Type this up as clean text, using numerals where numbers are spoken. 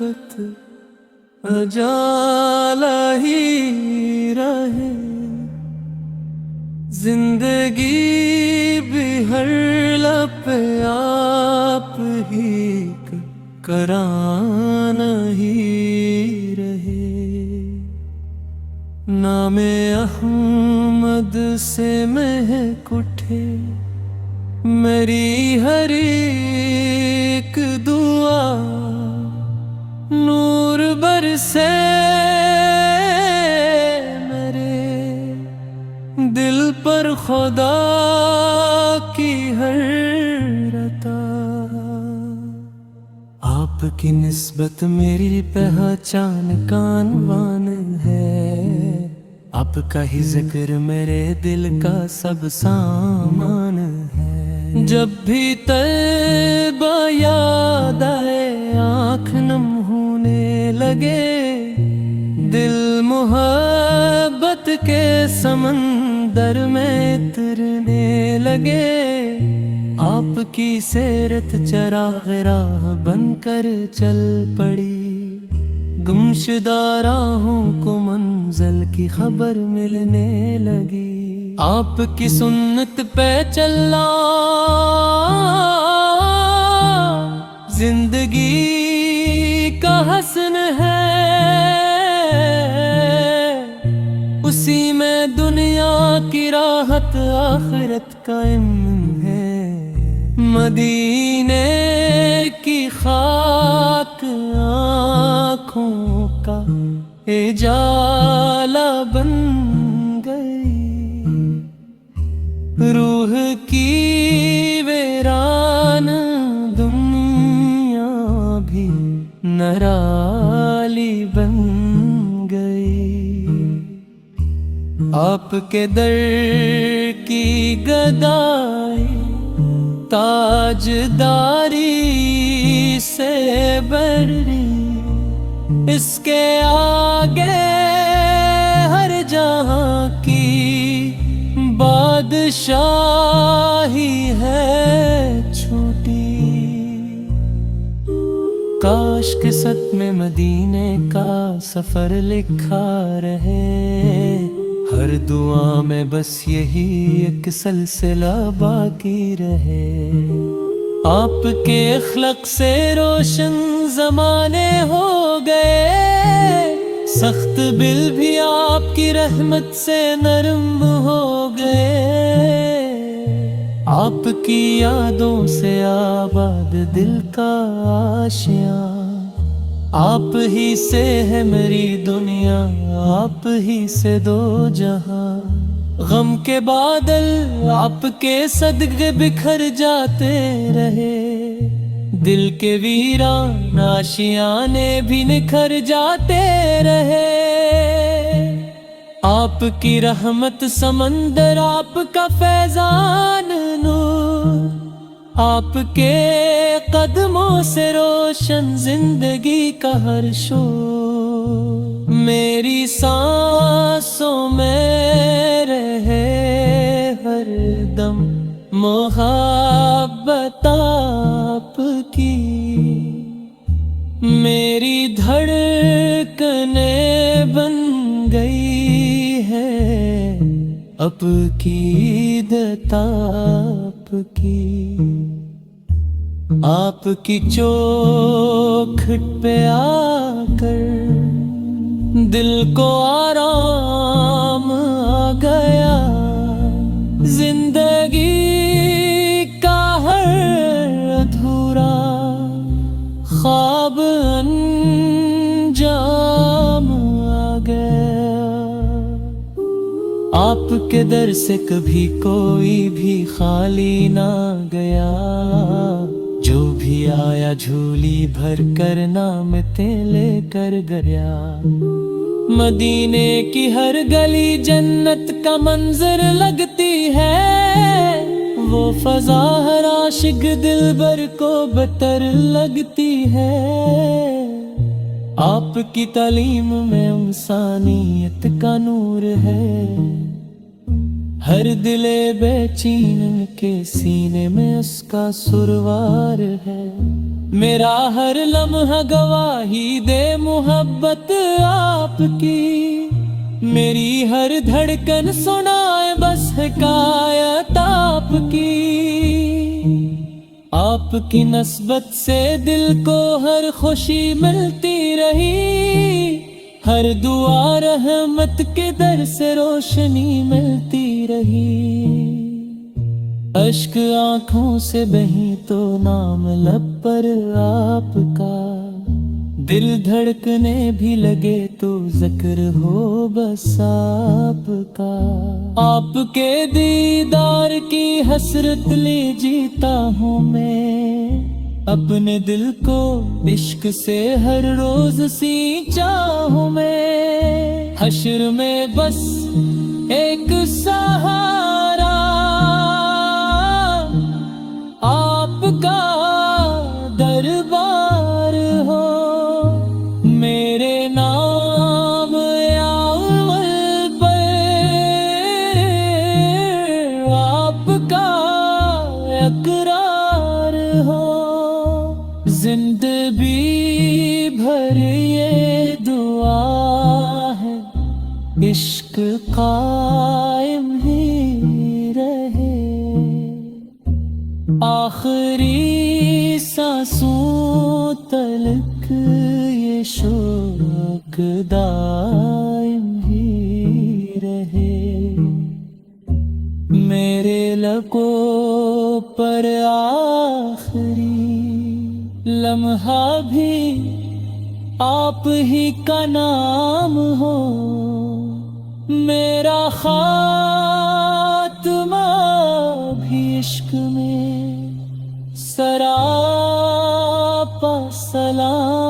लफ्त अजाला ही रहे। जिंदगी भी हर लपे आप ही कराना ही रहे। नामे अहमद से महक उठे मेरी हर एक दुआ। नूर बरसे मेरे दिल पर खुदा की हर रता। आपकी निस्बत मेरी पहचान कानवान है। आपका ही जिक्र मेरे दिल का सब सामान है। जब भी तैबा याद आए आँख नम होने लगे। दिल मोहब्बत के समंदर में उतरने लगे। आपकी सीरत चराग़ राह बनकर चल पड़ी। गुमशुदा राहों को मंज़िल की खबर मिलने लगी। आपकी सुन्नत पे चलना जिंदगी का हसन है। उसी में दुनिया की राहत आखिरत कायम है। मदीने की खाक आँखों का उजाला बन गई। रूह की वीरान दुनिया भी नराली बन गई। आपके दर की गदाई ताजदारी से बरी। इसके आगे हर जहां की बादशाही है छोटी। काश के सच में मदीने का सफर लिखा रहे। हर दुआ में बस यही एक सिलसिला बाकी रहे। आपके अखलक से रोशन ज़माने हो गए। सख्त बिल भी आपकी रहमत से नरम हो गए। आपकी यादों से आबाद दिल का आशियाँ। आप ही से है मेरी दुनिया, आप ही से दो जहां। गम के बादल आपके सदक़े बिखर जाते रहे। दिल के वीरान आशियाने भी निखर जाते रहे। आपकी रहमत समंदर, आपका फैजान नूर। आपके कदमों से रोशन जिंदगी का हर शोर। मेरी सांसों में रहे हर दम मोहब्बत आपकी। मेरी धड़कने बन गई है अब की आपकी। आपकी चोखट पे आकर दिल को आराम आ गया। जिंदगी का हर अधूरा ख्वाब अंजाम आ गया। आपके दर से कभी कोई भी खाली ना गया। जो भी आया झोली भर कर नाम लेकर गया। मदीने की हर गली जन्नत का मंजर लगती है। वो फजा हर आशिक दिलबर को बतर लगती है। आपकी तालीम में इंसानियत का नूर है। हर दिले बेचैन के सीने में उसका सुरवार है। میرا ہر لمحہ گواہی دے محبت آپ کی، میری ہر دھڑکن سنائے بس حکایت آپ کی۔ آپ کی نسبت سے دل کو ہر خوشی ملتی رہی، ہر دعا رحمت کے در سے روشنی ملتی رہی۔ اشک آنکھوں سے بہیں تو نام لب پر آپ کا، دل دھڑکنے بھی لگے تو ذکر ہو بس آپ کا۔ آپ کے دیدار کی حسرت لے جیتا ہوں میں، اپنے دل کو عشق سے ہر روز سینچا ہوں میں۔ حشر میں بس ایک سہارا آپ کا دربار ہو، میرے نام اول پر آپ کا اقرار ہو۔ زندگی بھر یہ دعا ہے، عشق قائم ہی رہے، آخری سانسوں تلک یہ شوق دائم ہی رہے۔ میرے لبوں پر آخری لمحہ بھی آپ ہی کا نام ہو، میرا خاتمہ بھی عشق میں سراپا سلام